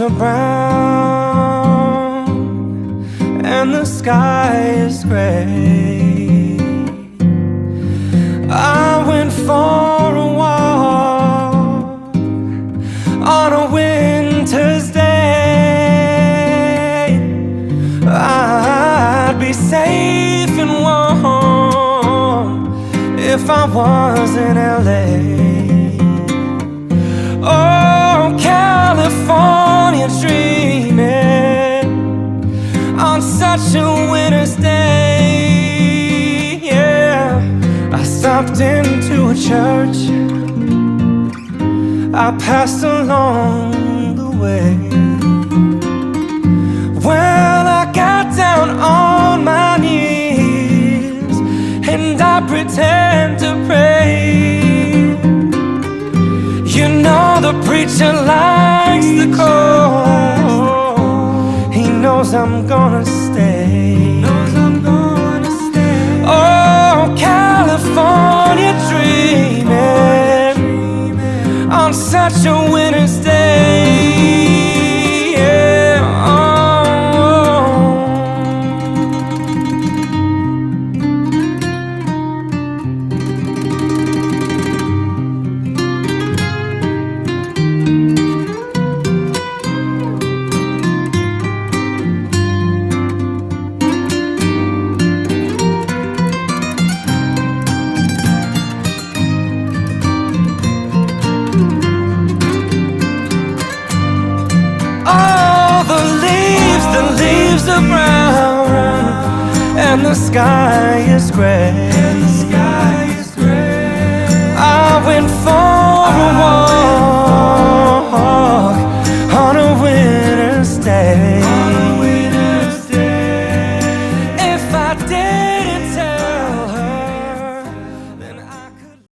are brown and the sky is gray. I went for a walk on a winter's day. I'd be safe and warm if I was in LA. Oh, California, dreaming on such a winter's day. Yeah, I stopped into a church I passed along the way. Well, I got down on my knees and I pretend to pray. You know the preacher likes the cold. He knows I'm gonna stay. Oh, California, dreaming on such a winter's day. Yeah. The brown and the sky is gray. I went for a walk on a winter's day. If I did